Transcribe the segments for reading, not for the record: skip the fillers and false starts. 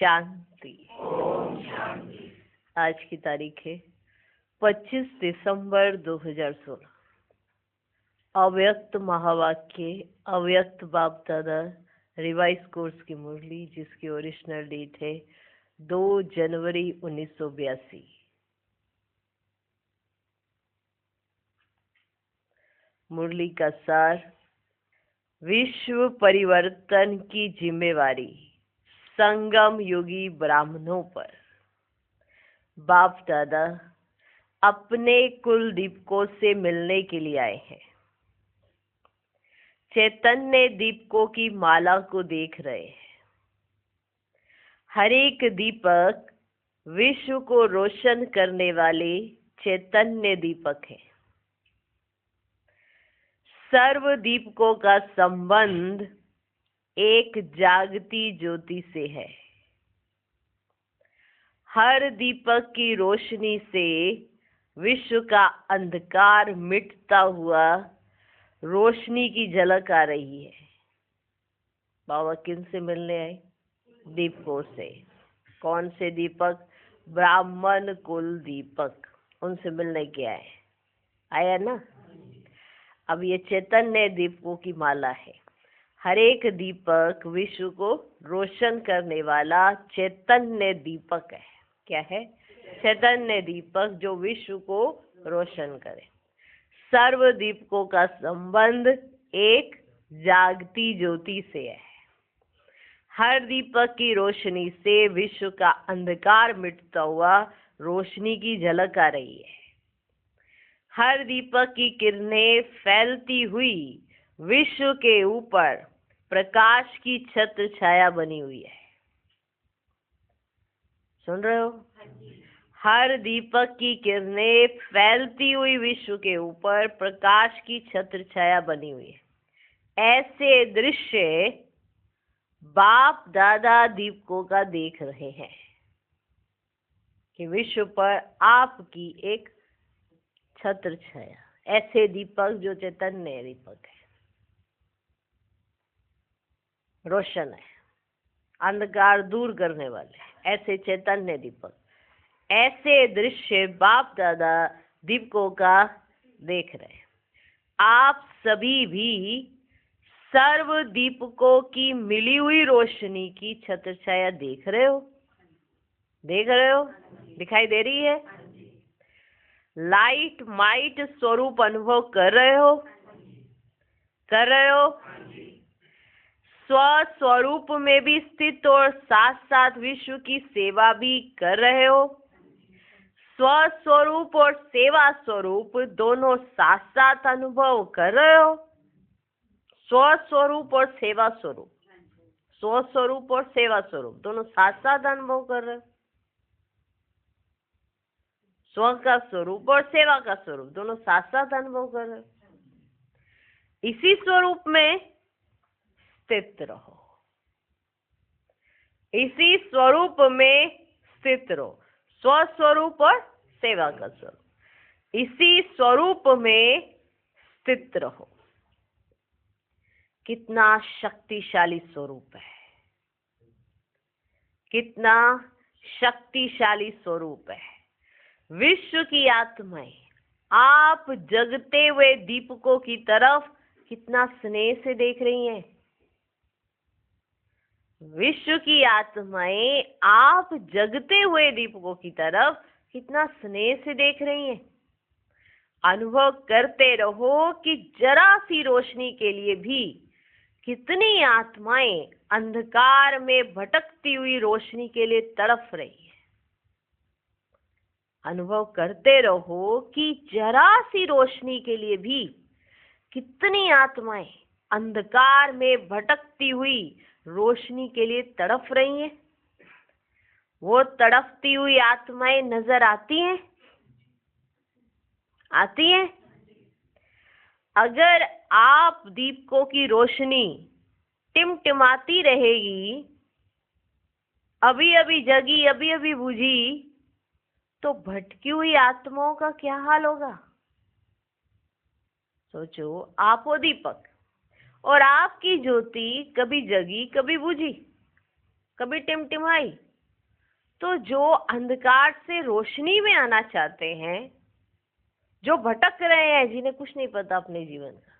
शांति। आज की तारीख है 25 दिसंबर 2016। अव्यक्त महावाक्य, अव्यक्त बाप दादा रिवाइज कोर्स की मुरली, जिसकी ओरिजिनल डेट है 2 जनवरी 1982। मुरली का सार: विश्व परिवर्तन की जिम्मेवारी संगम युगी ब्राह्मणों पर। बाप दादा अपने कुल दीपकों से मिलने के लिए आए हैं। चैतन्य दीपकों की माला को देख रहे हैं। हर एक दीपक विश्व को रोशन करने वाले चैतन्य दीपक है। सर्व दीपकों का संबंध एक जागती ज्योति से है। हर दीपक की रोशनी से विश्व का अंधकार मिटता हुआ रोशनी की झलक आ रही है। बाबा किन से मिलने आए? दीपकों से। कौन से दीपक? ब्राह्मण कुल दीपक, उनसे मिलने के आया ना। अब ये चैतन्य दीपकों की माला है। हर एक दीपक विश्व को रोशन करने वाला चैतन्य दीपक है। क्या है? चैतन्य दीपक जो विश्व को रोशन करे। सर्व दीपकों का संबंध एक जागती ज्योति से है। हर दीपक की रोशनी से विश्व का अंधकार मिटता हुआ रोशनी की झलक आ रही है। हर दीपक की किरणें फैलती हुई विश्व के ऊपर प्रकाश की छत्र छाया बनी हुई है। सुन रहे हो? हर दीपक की किरणें फैलती हुई विश्व के ऊपर प्रकाश की छत्र छाया बनी हुई है। ऐसे दृश्य बाप दादा दीपकों का देख रहे हैं कि विश्व पर आपकी एक छत्र छाया। ऐसे दीपक जो चैतन्य दीपक है, रोशन है, अंधकार दूर करने वाले, ऐसे चैतन्य दीपक। ऐसे दृश्य बाप दादा दीपकों का देख रहे हैं। आप सभी भी सर्व दीपकों की मिली हुई रोशनी की छत्र छाया देख रहे हो? देख रहे हो? दिखाई दे रही है? लाइट माइट स्वरूप अनुभव कर रहे हो? कर रहे हो? स्व स्वरूप में भी स्थित और साथ साथ विश्व की सेवा भी कर रहे हो? स्व स्वरूप और सेवा स्वरूप दोनों साथ साथ अनुभव कर रहे हो? स्व स्वरूप और सेवा स्वरूप, स्व स्वरूप और सेवा स्वरूप दोनों साथ साथ अनुभव कर रहे हो? स्व का स्वरूप और सेवा का स्वरूप दोनों साथ साथ अनुभव कर रहे हो। इसी स्वरूप में स्थित रहो। इसी स्वरूप में स्थित रहो। स्व स्वरूप और सेवा का स्वरूप, इसी स्वरूप में स्थित रहो। कितना शक्तिशाली स्वरूप है, कितना शक्तिशाली स्वरूप है। विश्व की आत्माएं आप जगते हुए दीपकों की तरफ कितना स्नेह से देख रही हैं। विश्व की आत्माएं आप जगते हुए दीपकों की तरफ कितना स्नेह से देख रही हैं। अनुभव करते रहो कि जरा सी रोशनी के लिए भी कितनी आत्माएं अंधकार में भटकती हुई रोशनी के लिए तड़प रही है। अनुभव करते रहो कि जरा सी रोशनी के लिए भी कितनी आत्माएं अंधकार में भटकती हुई रोशनी के लिए तड़प रही हैं। वो तड़पती हुई आत्माएं नजर आती हैं? आती हैं? अगर आप दीपकों की रोशनी टिमटिमाती रहेगी, अभी अभी जगी अभी अभी बुझी, तो भटकी हुई आत्माओं का क्या हाल होगा? सोचो, आप हो दीपक और आपकी ज्योति कभी जगी कभी बुझी, कभी टिमटिमाई, तो जो अंधकार से रोशनी में आना चाहते हैं, जो भटक रहे हैं, जिन्हें कुछ नहीं पता अपने जीवन का,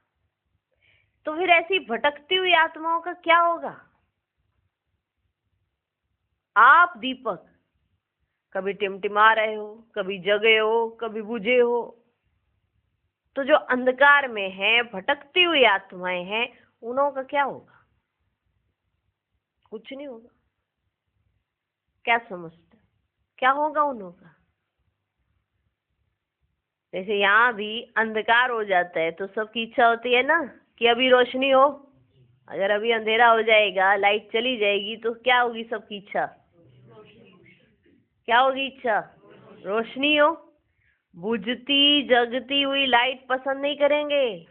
तो फिर ऐसी भटकती हुई आत्माओं का क्या होगा? आप दीपक कभी टिमटिमा रहे हो, कभी जगे हो, कभी बुझे हो, तो जो अंधकार में है, भटकती हुई आत्माएं हैं, उनों का क्या होगा? कुछ नहीं होगा। क्या समझते, क्या होगा उनों का? जैसे यहाँ भी अंधकार हो जाता है तो सबकी इच्छा होती है ना कि अभी रोशनी हो। अगर अभी अंधेरा हो जाएगा, लाइट चली जाएगी, तो क्या होगी सबकी इच्छा? क्या होगी इच्छा? रोशनी हो। बुझती जगती हुई लाइट पसंद नहीं करेंगे।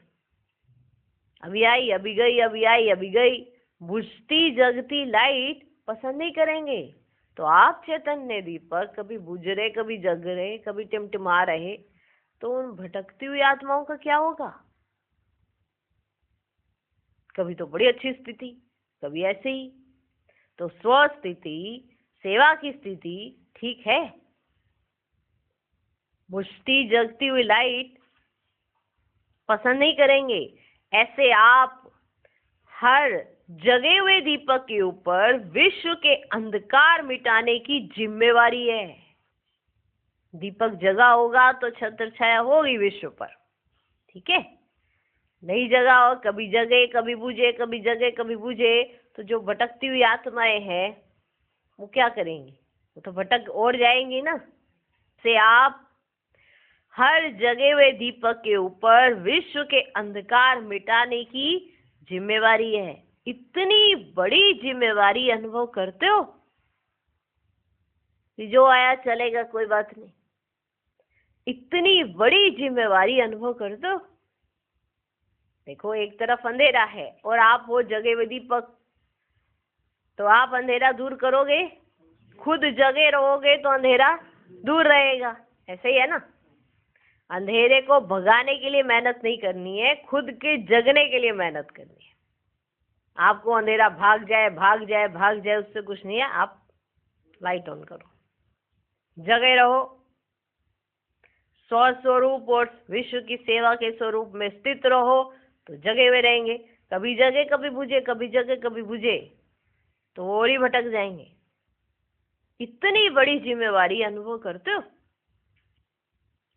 अभी आई अभी गई, अभी आई अभी गई। बुझती जगती लाइट पसंद नहीं करेंगे। तो आप चैतन्य दीपक कभी बुझ रहे, कभी जग रहे, कभी टिमटिमा रहे, तो उन भटकती हुई आत्माओं का क्या होगा? कभी तो बड़ी अच्छी स्थिति, कभी ऐसे ही। तो स्व स्थिति, सेवा की स्थिति ठीक है। बुझती जगती हुई लाइट पसंद नहीं करेंगे। ऐसे आप हर जगे हुए दीपक के ऊपर विश्व के अंधकार मिटाने की जिम्मेवारी है। दीपक जगा होगा तो छत्र छाया होगी विश्व पर, ठीक है। नहीं जगा हो, कभी जगे कभी बुझे, कभी जगे कभी बुझे, तो जो भटकती हुई आत्माएं हैं वो क्या करेंगी? वो तो भटक और जाएंगी ना। से आप हर जगे हुए दीपक के ऊपर विश्व के अंधकार मिटाने की जिम्मेवारी है। इतनी बड़ी जिम्मेवारी अनुभव करते हो कि जो आया चलेगा, कोई बात नहीं। इतनी बड़ी जिम्मेवारी अनुभव करते हो। देखो, एक तरफ अंधेरा है और आप हो जगे हुए दीपक, तो आप अंधेरा दूर करोगे? खुद जगे रहोगे तो अंधेरा दूर रहेगा। ऐसे ही है ना। अंधेरे को भगाने के लिए मेहनत नहीं करनी है, खुद के जगने के लिए मेहनत करनी है। आपको अंधेरा भाग जाए भाग जाए भाग जाए, उससे कुछ नहीं है। आप लाइट ऑन करो, जगे रहो, स्व स्वरूप और विश्व की सेवा के स्वरूप में स्थित रहो, तो जगे हुए रहेंगे। कभी जगे कभी बुझे, कभी जगे कभी बुझे, तो और ही भटक जाएंगे। इतनी बड़ी जिम्मेवारी अनुभव करते हो।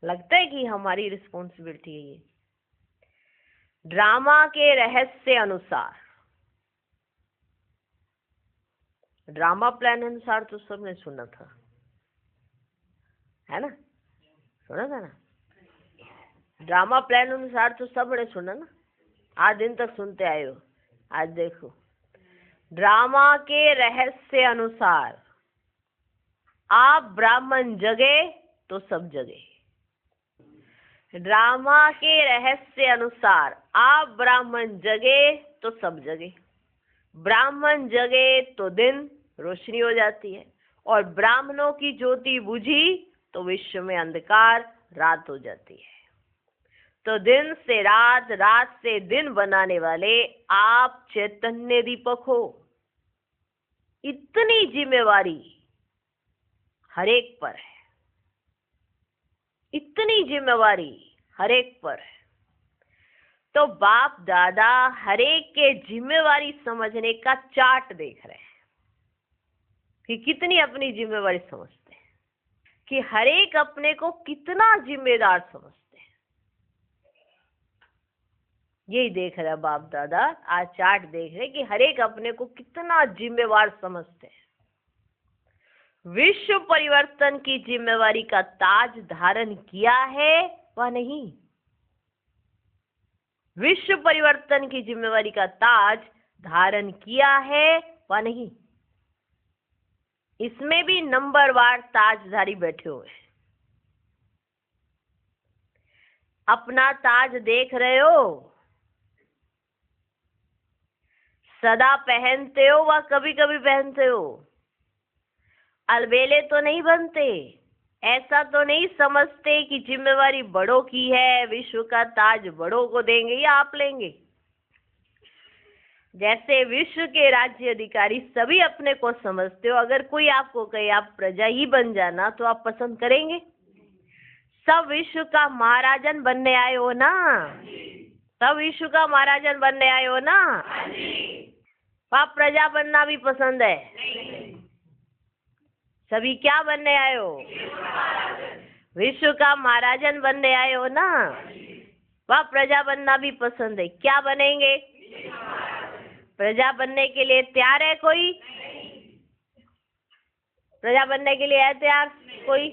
लगता है कि हमारी रिस्पॉन्सिबिलिटी है ये। ड्रामा के रहस्य अनुसार, ड्रामा प्लान अनुसार तो सबने सुना था, है ना? सुना था ना? ड्रामा प्लान अनुसार तो सबने सुना ना। आज दिन तक सुनते आए हो। आज देखो, ड्रामा के रहस्य अनुसार आप ब्राह्मण जगे तो सब जगे। ड्रामा के रहस्य अनुसार आप ब्राह्मण जगे तो सब जगे। ब्राह्मण जगे तो दिन रोशनी हो जाती है, और ब्राह्मणों की ज्योति बुझी तो विश्व में अंधकार रात हो जाती है। तो दिन से रात, रात से दिन बनाने वाले आप चैतन्य दीपक हो। इतनी जिम्मेवारी हर एक पर है। इतनी जिम्मेवारी हर एक पर है। तो बाप दादा हर एक के जिम्मेवारी समझने का चार्ट देख रहे हैं कि कितनी अपनी जिम्मेवारी समझते हैं, कि हर एक अपने को कितना जिम्मेदार समझते हैं। यही देख रहा बाप दादा, आज चार्ट देख रहे कि हर एक अपने को कितना जिम्मेवार समझते हैं। विश्व परिवर्तन की जिम्मेवारी का ताज धारण किया है व नहीं? विश्व परिवर्तन की जिम्मेवारी का ताज धारण किया है व नहीं? इसमें भी नंबरवार ताजधारी बैठे हुए हैं। अपना ताज देख रहे हो? सदा पहनते हो व कभी कभी पहनते हो? अलबेले तो नहीं बनते। ऐसा तो नहीं समझते कि जिम्मेवारी बड़ों की है, विश्व का ताज बड़ों को देंगे या आप लेंगे। जैसे विश्व के राज्य अधिकारी सभी अपने को समझते हो, अगर कोई आपको कहे आप प्रजा ही बन जाना तो आप पसंद करेंगे? सब विश्व का महाराजन बनने आए हो ना? सब विश्व का महाराजन बनने आए हो ना? आप प्रजा बनना भी पसंद है? सभी क्या बनने आए हो? विश्व का महाराजन बनने आए हो ना? वह प्रजा बनना भी पसंद है। क्या बनेंगे? प्रजा बनने के लिए तैयार है कोई? प्रजा बनने के लिए है तैयार कोई?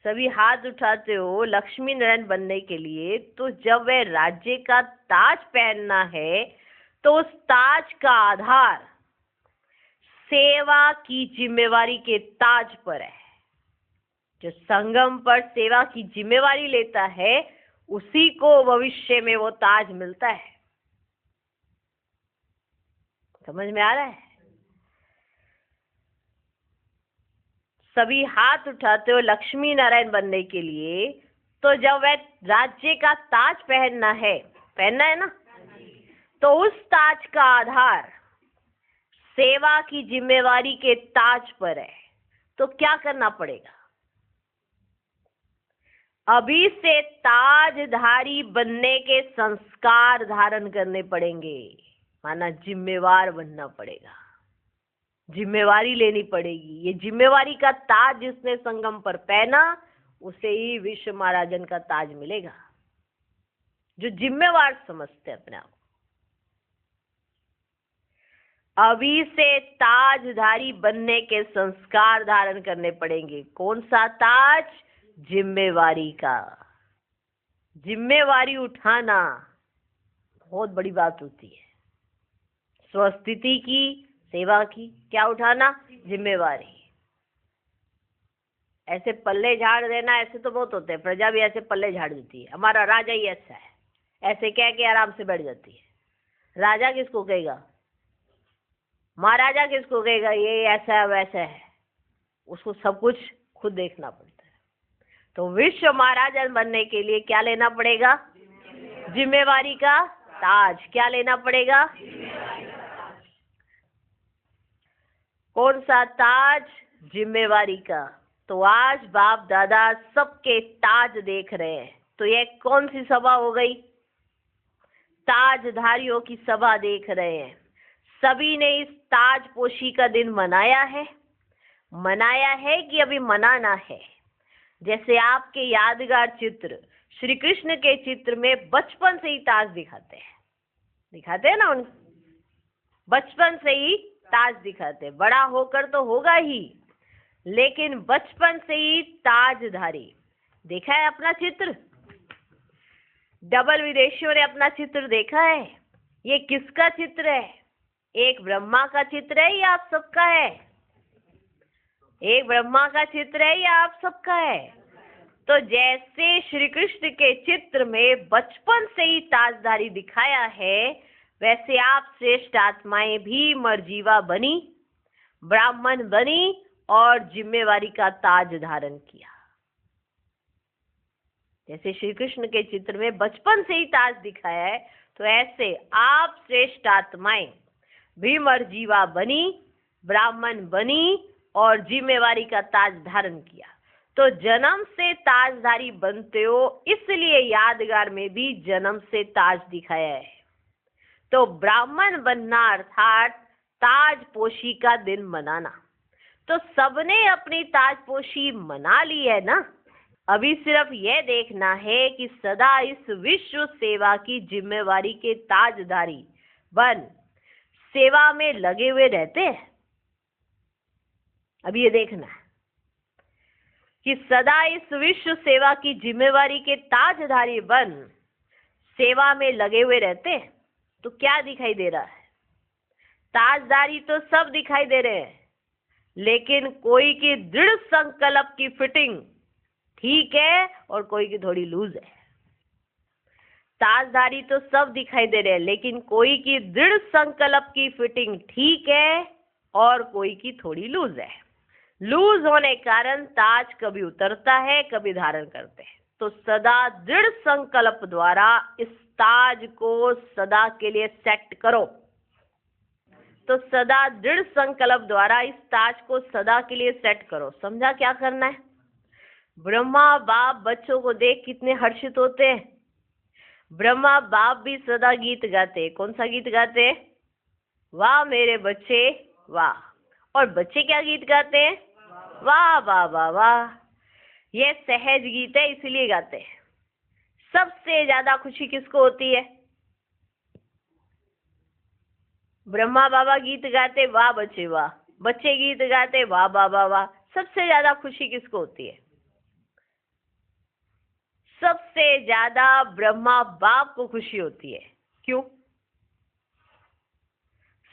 सभी हाथ उठाते हो लक्ष्मी नारायण बनने के लिए। तो जब वह राज्य का ताज पहनना है तो उस ताज का आधार सेवा की जिम्मेवारी के ताज पर है। जो संगम पर सेवा की जिम्मेवारी लेता है उसी को भविष्य में वो ताज मिलता है। समझ में आ रहा है? सभी हाथ उठाते हो लक्ष्मी नारायण बनने के लिए। तो जब वह राज्य का ताज पहनना है ना, तो उस ताज का आधार सेवा की जिम्मेवारी के ताज पर है। तो क्या करना पड़ेगा? अभी से ताजधारी बनने के संस्कार धारण करने पड़ेंगे। माना जिम्मेवार बनना पड़ेगा, जिम्मेवारी लेनी पड़ेगी। ये जिम्मेवारी का ताज जिसने संगम पर पहना उसे ही विश्व महाराजन का ताज मिलेगा, जो जिम्मेवार समझते अपने आप। अभी से ताजधारी बनने के संस्कार धारण करने पड़ेंगे। कौन सा ताज? जिम्मेवारी का। जिम्मेवारी उठाना बहुत बड़ी बात होती है। स्वस्थिति की, सेवा की, क्या उठाना? जिम्मेवारी। ऐसे पल्ले झाड़ देना ऐसे तो बहुत होते हैं। प्रजा भी ऐसे पल्ले झाड़ देती है, हमारा राजा ही ऐसा है, ऐसे कह के आराम से बैठ जाती है। राजा किसको कहेगा? महाराजा किसको कहेगा? ये ऐसा है वैसा है। उसको सब कुछ खुद देखना पड़ता है। तो विश्व महाराजन बनने के लिए क्या लेना पड़ेगा? जिम्मेवारी का ताज। क्या लेना पड़ेगा? कौन सा ताज? जिम्मेवारी का। तो आज बाप दादा सबके ताज देख रहे हैं। तो यह कौन सी सभा हो गई? ताजधारियों की सभा देख रहे हैं। सभी ने इस ताजपोशी का दिन मनाया है कि अभी मनाना है? जैसे आपके यादगार चित्र, श्री कृष्ण के चित्र में बचपन से ही ताज दिखाते हैं ना। उन बचपन से ही ताज दिखाते हैं। बड़ा होकर तो होगा ही, लेकिन बचपन से ही ताजधारी। देखा है अपना चित्र? डबल विदेशियों ने अपना चित्र देखा है? ये किसका चित्र है? एक ब्रह्मा का चित्र है या आप सबका है? एक ब्रह्मा का चित्र है या आप सबका है? तो जैसे श्री कृष्ण के चित्र में बचपन से ही ताजधारी दिखाया है, वैसे आप श्रेष्ठ आत्माएं भी मर्जीवा बनी, ब्राह्मण बनी और जिम्मेवारी का ताज धारण किया। जैसे श्री कृष्ण के चित्र में बचपन से ही ताज दिखाया है, तो ऐसे आप श्रेष्ठ आत्माएं भी मर्जीवा बनी, ब्राह्मण बनी और जिम्मेवारी का ताज धारण किया। तो जन्म से ताजधारी बनते हो, इसलिए यादगार में भी जन्म से ताज दिखाया है। तो ब्राह्मण बनना अर्थात ताजपोशी का दिन मनाना। तो सबने अपनी ताजपोशी मना ली है ना। अभी सिर्फ यह देखना है कि सदा इस विश्व सेवा की जिम्मेवारी के ताजधारी बन सेवा में लगे हुए रहते हैं। अब ये देखना है कि सदा इस विश्व सेवा की जिम्मेवारी के ताजधारी बन सेवा में लगे हुए रहते हैं। तो क्या दिखाई दे रहा है? ताजधारी तो सब दिखाई दे रहे हैं, लेकिन कोई की दृढ़ संकल्प की फिटिंग ठीक है और कोई की थोड़ी लूज है। ताजधारी तो सब दिखाई दे रहे हैं, लेकिन कोई की दृढ़ संकल्प की फिटिंग ठीक है और कोई की थोड़ी लूज है। लूज होने कारण ताज कभी उतरता है, कभी धारण करते हैं। तो सदा दृढ़ संकल्प द्वारा इस ताज को सदा के लिए सेट करो। तो सदा दृढ़ संकल्प द्वारा इस ताज को सदा के लिए सेट करो। समझा क्या करना है? ब्रह्मा बाप बच्चों को देख कितने हर्षित होते हैं। ब्रह्मा बाप भी सदा गीत गाते। कौन सा गीत गाते? वाह मेरे बच्चे वाह। और बच्चे क्या गीत गाते हैं? वाह वाह वाह वाह। यह सहज गीत है, इसलिए गाते हैं। सबसे ज्यादा खुशी किसको होती है? ब्रह्मा बाबा गीत गाते वाह बच्चे वाह, बच्चे गीत गाते वाह वाह वाह वाह। सबसे ज्यादा खुशी किसको होती है? सबसे ज्यादा ब्रह्मा बाप को खुशी होती है। क्यों?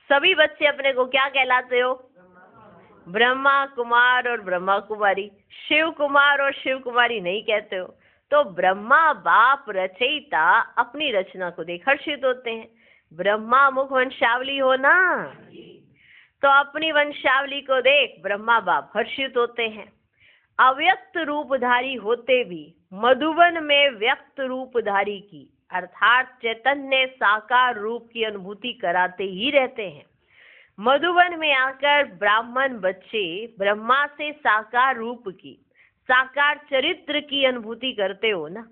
सभी बच्चे अपने को क्या कहलाते हो? ब्रह्मा कुमार और ब्रह्मा कुमारी। शिव कुमार और शिव कुमारी नहीं कहते हो। तो ब्रह्मा बाप रचयिता अपनी रचना को देख हर्षित होते हैं। ब्रह्मा मुख वंशावली हो ना, तो अपनी वंशावली को देख ब्रह्मा बाप हर्षित होते हैं। अव्यक्त रूपधारी होते भी मधुवन में व्यक्त रूपधारी की अर्थात चैतन्य साकार रूप की अनुभूति कराते ही रहते हैं। मधुवन में आकर ब्राह्मण बच्चे ब्रह्मा से साकार रूप की, साकार चरित्र की अनुभूति करते हो ना।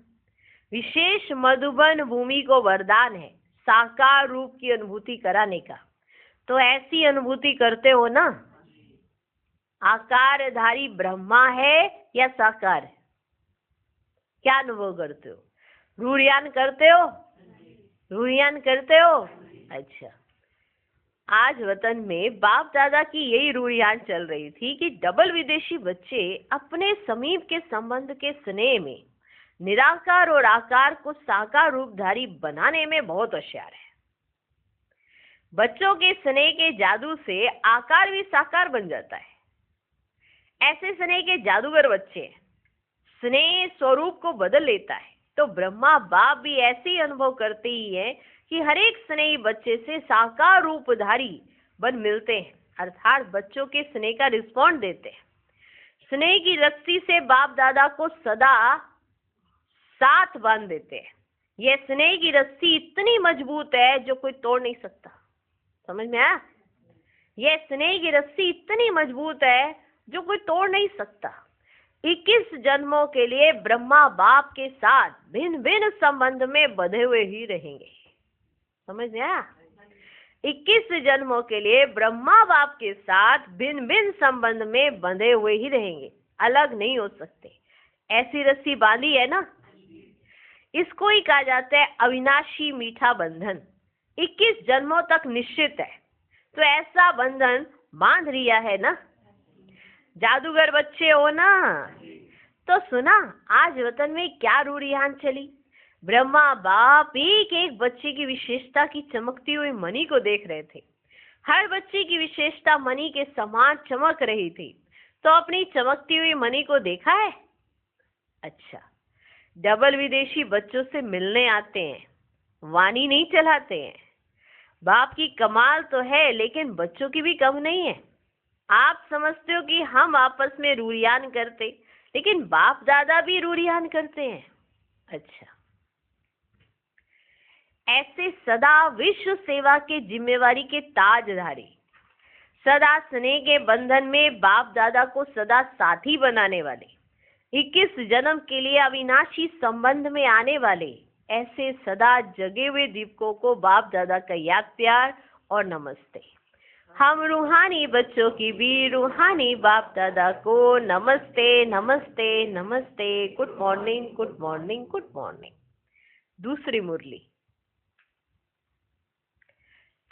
विशेष मधुबन भूमि को वरदान है साकार रूप की अनुभूति कराने का। तो ऐसी अनुभूति करते हो ना। आकारधारी ब्रह्मा है या साकार है? क्या अनुभव करते हो? रूढ़ियान करते हो? रूढ़ियान करते हो? अच्छा, आज वतन में बाप दादा की यही रूढ़ियान चल रही थी कि डबल विदेशी बच्चे अपने समीप के संबंध के स्नेह में निराकार और आकार को साकार रूपधारी बनाने में बहुत होशियार है। बच्चों के स्नेह के जादू से आकार भी साकार बन जाता है। ऐसे स्नेह के जादूगर बच्चे हैं। स्नेह स्वरूप को बदल लेता है। तो ब्रह्मा बाप भी ऐसे ही अनुभव करते ही है कि हर एक स्नेही बच्चे से साकार रूपधारी बन मिलते हैं, अर्थात बच्चों के स्नेह का रिस्पॉन्ड देते हैं। स्नेह की रस्सी से बाप दादा को सदा साथ बांध देते हैं। यह स्नेह की रस्सी इतनी मजबूत है जो कोई तोड़ नहीं सकता। समझ में आया? यह स्नेह की रस्सी इतनी मजबूत है जो कोई तोड़ नहीं सकता। 21 जन्मों के लिए ब्रह्मा बाप के साथ भिन्न भिन्न संबंध में बंधे हुए ही रहेंगे। समझ में आया? 21 जन्मों के लिए ब्रह्मा बाप के साथ भिन्न भिन्न संबंध में बंधे हुए ही रहेंगे, अलग नहीं हो सकते। ऐसी रस्सी बांधी है ना, इसको ही कहा जाता है अविनाशी मीठा बंधन। 21 जन्मों तक निश्चित है। तो ऐसा बंधन बांध लिया है ना। जादूगर बच्चे हो ना। तो सुना आज वतन में क्या रूढ़ियान चली। ब्रह्मा बाप एक एक बच्चे की विशेषता की चमकती हुई मणि को देख रहे थे। हर बच्चे की विशेषता मणि के समान चमक रही थी। तो अपनी चमकती हुई मणि को देखा है? अच्छा, डबल विदेशी बच्चों से मिलने आते हैं, वाणी नहीं चलाते हैं। बाप की कमाल तो है, लेकिन बच्चों की भी कम नहीं है। आप समझते हो कि हम आपस में रूढ़ियान करते, लेकिन बाप दादा भी रूढ़ियान करते हैं। अच्छा, ऐसे सदा विश्व सेवा के जिम्मेवारी के ताजधारी, सदा स्नेह के बंधन में बाप दादा को सदा साथी बनाने वाले, 21 जन्म के लिए अविनाशी संबंध में आने वाले, ऐसे सदा जगे हुए दीपकों को बाप दादा का याद प्यार और नमस्ते। हम रूहानी बच्चों की भी रूहानी बाप दादा को नमस्ते नमस्ते नमस्ते। Good morning good morning good morning. दूसरी मुरली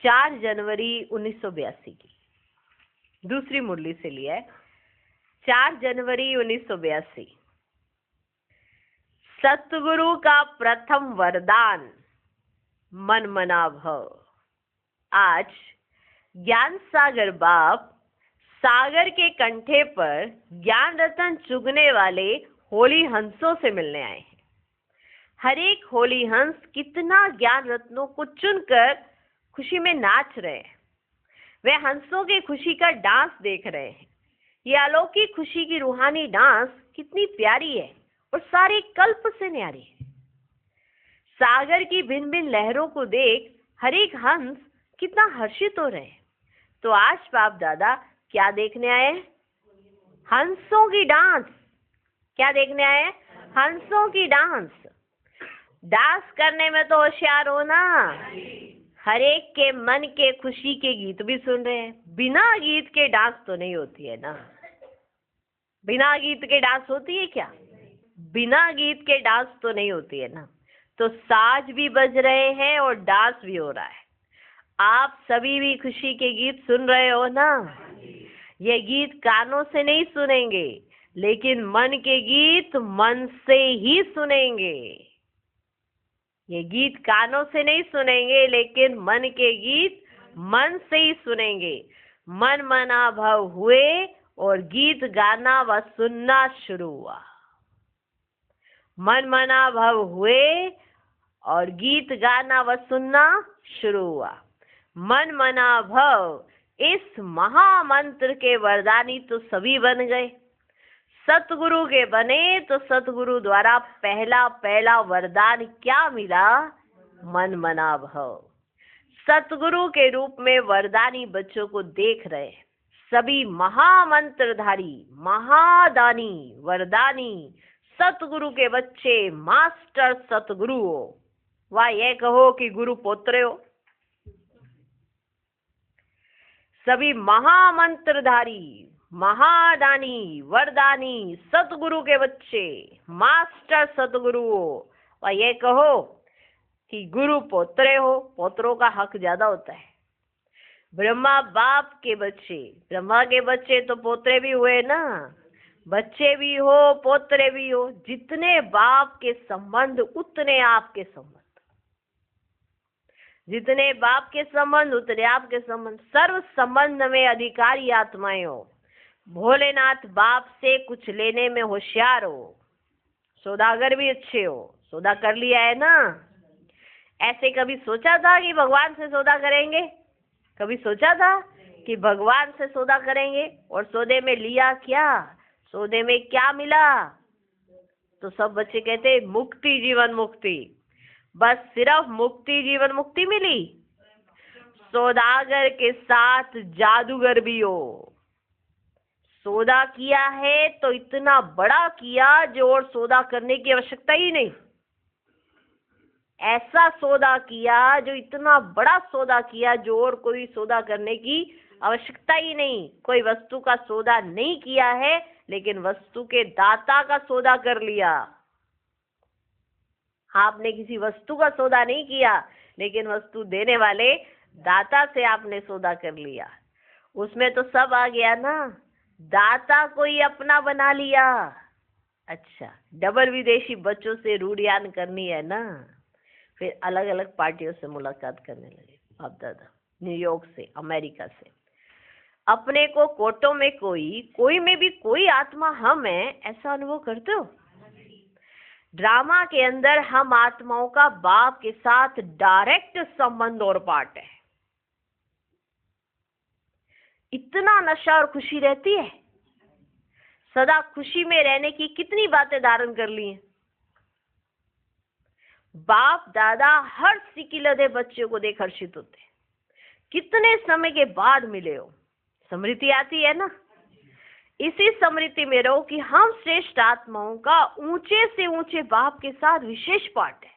4 जनवरी 1982 की दूसरी मुरली से लिया है। 4 जनवरी 1982। सतगुरु का प्रथम वरदान मन मना भव। आज ज्ञान सागर बाप सागर के कंठे पर ज्ञान रतन चुगने वाले होली हंसों से मिलने आए हैं। हर एक होली हंस कितना ज्ञान रत्नों को चुनकर खुशी में नाच रहे हैं। वे हंसों की खुशी का डांस देख रहे हैं। ये अलौकिक खुशी की रूहानी डांस कितनी प्यारी है और सारे कल्प से न्यारी है। सागर की भिन्न भिन्न लहरों को देख हर एक हंस कितना हर्षित हो रहे हैं। तो आज बाप दादा क्या देखने आए? हंसों की डांस। क्या देखने आए? हंसों की डांस। डांस करने में तो होशियार हो ना। हर एक के मन के खुशी के गीत भी सुन रहे हैं। बिना गीत के डांस तो नहीं होती है ना। बिना गीत के डांस होती है क्या? बिना गीत के डांस तो नहीं होती है ना। तो साज भी बज रहे हैं और डांस भी हो रहा है। आप सभी भी खुशी के गीत सुन रहे हो ना। ये गीत कानों से नहीं सुनेंगे, लेकिन मन के गीत मन से ही सुनेंगे। ये गीत कानों से नहीं सुनेंगे, लेकिन मन के गीत मन से ही सुनेंगे। मन मना भाव हुए और गीत गाना व सुनना शुरू हुआ। मन मना भाव हुए और गीत गाना व सुनना शुरू हुआ। मन मना भाव, इस महामंत्र के वरदानी तो सभी बन गए। सतगुरु के बने तो सतगुरु द्वारा पहला पहला वरदान क्या मिला? मन मना भाव। सतगुरु के रूप में वरदानी बच्चों को देख रहे सभी महामंत्रधारी, महादानी, वरदानी सतगुरु के बच्चे, मास्टर सतगुरु हो। वाह, ये कहो कि गुरु पोत्रे हो। सभी महामंत्रधारी, महादानी, वरदानी सतगुरु के बच्चे, मास्टर सतगुरु हो। वाह, ये कहो कि गुरु पोत्रे हो। पोत्रों का हक ज्यादा होता है। ब्रह्मा बाप के बच्चे, ब्रह्मा के बच्चे तो पोत्रे भी हुए ना। बच्चे भी हो, पोत्रे भी हो। जितने बाप के संबंध उतने आपके संबंध। जितने बाप के संबंध उतने आपके संबंध। सर्व संबंध में अधिकारी आत्माएं हो। भोलेनाथ बाप से कुछ लेने में होशियार हो। सौदागर भी अच्छे हो। सौदा कर लिया है ना। ऐसे कभी सोचा था कि भगवान से सौदा करेंगे? कभी सोचा था कि भगवान से सौदा करेंगे? और सौदे में लिया क्या? सौदे में क्या मिला? तो सब बच्चे कहते मुक्ति, जीवन मुक्ति। बस सिर्फ मुक्ति, जीवन मुक्ति मिली? सौदागर के साथ जादूगर भी हो। सौदा किया है तो इतना बड़ा किया जो और सौदा करने की आवश्यकता ही नहीं। ऐसा सौदा किया जो इतना बड़ा सौदा किया जो और कोई सौदा करने की आवश्यकता ही नहीं। कोई वस्तु का सौदा नहीं किया है, लेकिन वस्तु के दाता का सौदा कर लिया। आपने किसी वस्तु का सौदा नहीं किया, लेकिन वस्तु देने वाले दाता से आपने सौदा कर लिया। उसमें तो सब आ गया ना। दाता को ही अपना बना लिया। अच्छा, डबल विदेशी बच्चों से रूढ़ियान करनी है ना। फिर अलग अलग पार्टियों से मुलाकात करने लगे बाप दादा, न्यूयॉर्क से, अमेरिका से। अपने को कोटों में कोई में भी कोई आत्मा हम है, ऐसा अनुभव करते हो? ड्रामा के अंदर हम आत्माओं का बाप के साथ डायरेक्ट संबंध और पार्ट है। इतना नशा और खुशी रहती है। सदा खुशी में रहने की कितनी बातें धारण कर ली हैं। बाप दादा हर सिकिलधे बच्चों को देख हर्षित होते हैं। कितने समय के बाद मिले हो। स्मृति आती है ना। इसी स्मृति में रहो कि हम श्रेष्ठ आत्माओं का ऊंचे से ऊंचे बाप के साथ विशेष पाठ है।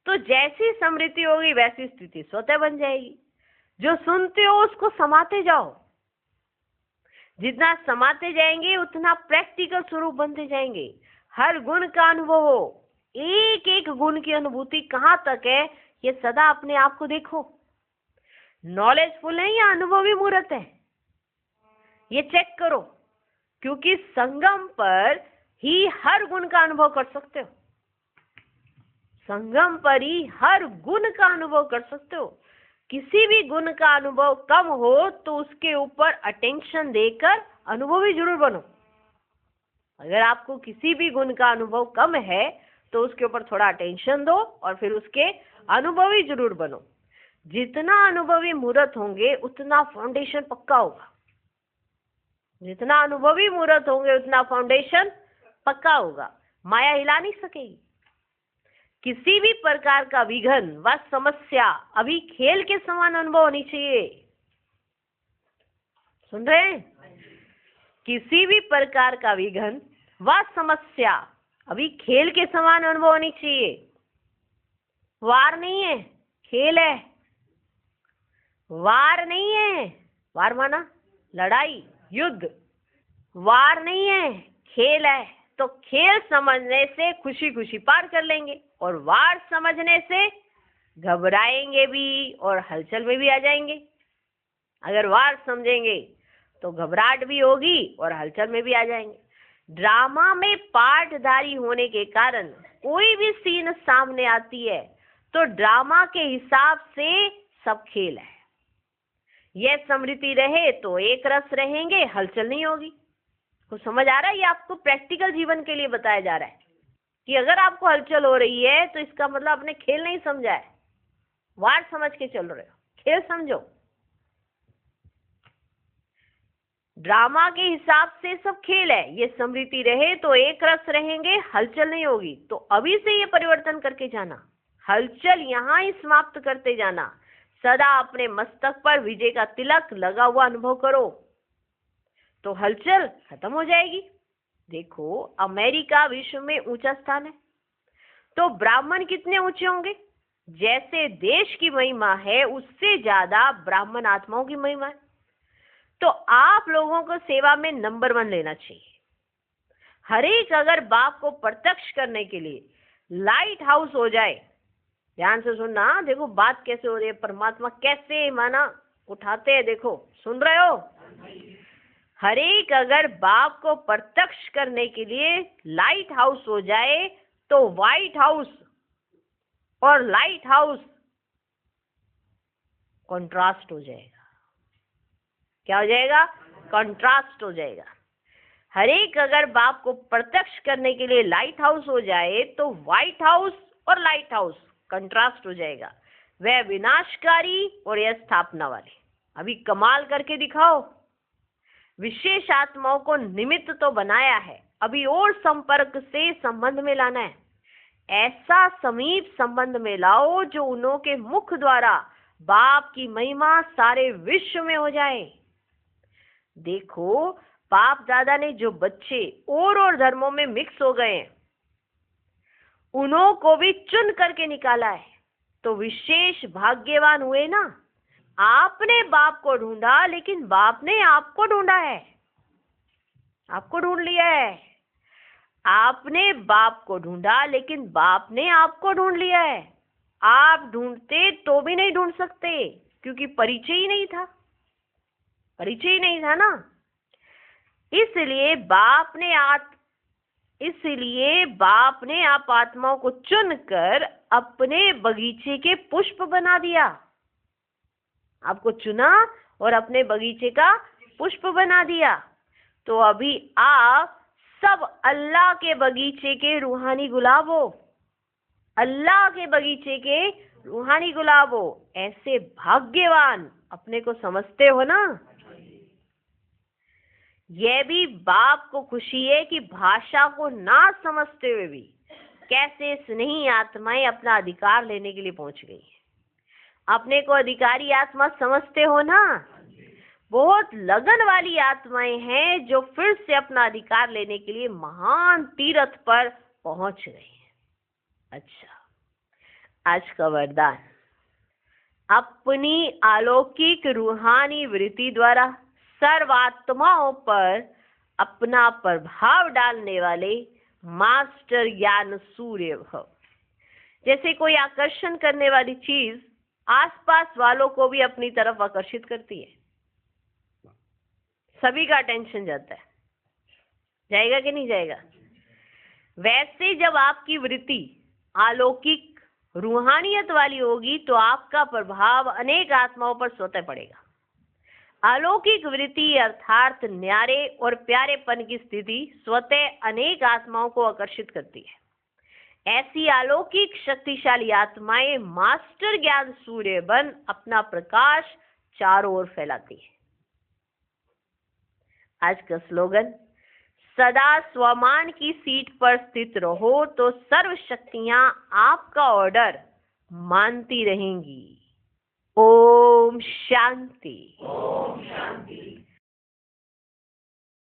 तो जैसी स्मृति होगी वैसी स्थिति स्वतः बन जाएगी। जो सुनते हो उसको समाते जाओ। जितना समाते जाएंगे उतना प्रैक्टिकल स्वरूप बनते जाएंगे। हर गुण का अनुभव हो। एक एक गुण की अनुभूति कहाँ तक है, ये सदा अपने आप को देखो। नॉलेजफुल है या अनुभवी मूर्त है, ये चेक करो। क्योंकि संगम पर ही हर गुण का अनुभव कर सकते हो। संगम पर ही हर गुण का अनुभव कर सकते हो। किसी भी गुण का अनुभव कम हो तो उसके ऊपर अटेंशन देकर अनुभवी जरूर बनो। अगर आपको किसी भी गुण का अनुभव कम है तो उसके ऊपर थोड़ा अटेंशन दो और फिर उसके अनुभवी जरूर बनो। जितना अनुभवी मूर्त होंगे उतना फाउंडेशन पक्का होगा। जितना अनुभवी मूर्त होंगे उतना फाउंडेशन पक्का होगा। माया हिला नहीं सकेगी। किसी भी प्रकार का विघन व समस्या अभी खेल के समान अनुभव होनी चाहिए। सुन रहे हैं? किसी भी प्रकार का विघन व समस्या अभी खेल के समान अनुभव होनी चाहिए। वार नहीं है, खेल है। वार नहीं है, वार माना लड़ाई, युद्ध। वार नहीं है, खेल है। तो खेल समझने से खुशी खुशी पार कर लेंगे, और वार समझने से घबराएंगे भी और हलचल में भी आ जाएंगे। अगर वार समझेंगे तो घबराहट भी होगी और हलचल में भी आ जाएंगे। ड्रामा में पार्टधारी होने के कारण कोई भी सीन सामने आती है तो ड्रामा के हिसाब से सब खेल है। यह स्मृति रहे तो एक रस रहेंगे, हलचल नहीं होगी। कुछ समझ आ रहा है? ये आपको प्रैक्टिकल जीवन के लिए बताया जा रहा है कि अगर आपको हलचल हो रही है तो इसका मतलब आपने खेल नहीं समझा है, वार समझ के चल रहे हो। खेल समझो। ड्रामा के हिसाब से सब खेल है। ये स्मृति रहे तो एक रस रहेंगे, हलचल नहीं होगी। तो अभी से ये परिवर्तन करके जाना, हलचल यहाँ ही समाप्त करते जाना। सदा अपने मस्तक पर विजय का तिलक लगा हुआ अनुभव करो तो हलचल खत्म हो जाएगी। देखो, अमेरिका विश्व में ऊंचा स्थान है तो ब्राह्मण कितने ऊंचे होंगे? जैसे देश की महिमा है उससे ज्यादा ब्राह्मण आत्माओं की महिमा है। तो आप लोगों को सेवा में नंबर 1 लेना चाहिए। हर एक अगर बाप को प्रत्यक्ष करने के लिए लाइट हाउस हो जाए, ध्यान से सुनना, देखो बात कैसे हो रही है, परमात्मा कैसे माना उठाते हैं, देखो सुन रहे हो। हर एक अगर बाप को प्रत्यक्ष करने के लिए लाइट हाउस हो जाए तो व्हाइट हाउस और लाइट हाउस कॉन्ट्रास्ट हो जाएगा। क्या हो जाएगा? कॉन्ट्रास्ट हो जाएगा। हर एक अगर बाप को प्रत्यक्ष करने के लिए लाइट हाउस हो जाए तो व्हाइट हाउस और लाइट हाउस कंट्रास्ट हो जाएगा। वह विनाशकारी और यह स्थापना वाले। अभी कमाल करके दिखाओ। विशेष आत्माओं को निमित्त तो बनाया है, अभी और संपर्क से संबंध में लाना है। ऐसा समीप संबंध में लाओ जो उन्हों के मुख द्वारा बाप की महिमा सारे विश्व में हो जाए। देखो, बाप दादा ने जो बच्चे और धर्मों में मिक्स हो गए हैं उन्हों को भी चुन करके निकाला है, तो विशेष भाग्यवान हुए ना। आपने बाप को ढूंढा लेकिन बाप ने आपको ढूंढा है, आपको ढूंढ लिया है। आपने बाप को ढूंढा लेकिन बाप ने आपको ढूंढ लिया है। आप ढूंढते तो भी नहीं ढूंढ सकते क्योंकि परिचय ही नहीं था, परिचय ही नहीं था ना। इसलिए बाप ने आप आत्माओं को चुनकर अपने बगीचे के पुष्प बना दिया। आपको चुना और अपने बगीचे का पुष्प बना दिया। तो अभी आप सब अल्लाह के बगीचे के रूहानी गुलाब हो, अल्लाह के बगीचे के रूहानी गुलाब हो। ऐसे भाग्यवान अपने को समझते हो ना। यह भी बाप को खुशी है कि भाषा को ना समझते हुए भी कैसे स्नेही आत्माएं अपना अधिकार लेने के लिए पहुंच गई है। अपने को अधिकारी आत्मा समझते हो ना। बहुत लगन वाली आत्माएं हैं जो फिर से अपना अधिकार लेने के लिए महान तीर्थ पर पहुंच गई हैं। अच्छा, आज का वरदान, अपनी अलौकिक रूहानी वृत्ति द्वारा सर्वात्माओं पर अपना प्रभाव डालने वाले मास्टर ज्ञान सूर्य भव। जैसे कोई आकर्षण करने वाली चीज आसपास वालों को भी अपनी तरफ आकर्षित करती है, सभी का अटेंशन जाता है, जाएगा कि नहीं जाएगा? वैसे जब आपकी वृत्ति अलौकिक रूहानियत वाली होगी तो आपका प्रभाव अनेक आत्माओं पर स्वतः पड़ेगा। अलौकिक वृत्ति अर्थात न्यारे और प्यारेपन की स्थिति स्वतः अनेक आत्माओं को आकर्षित करती है। ऐसी अलौकिक शक्तिशाली आत्माएं मास्टर ज्ञान सूर्य बन अपना प्रकाश चारों ओर फैलाती है। आज का स्लोगन, सदा स्वमान की सीट पर स्थित रहो तो सर्व शक्तियां आपका ऑर्डर मानती रहेंगी। ओम शांति।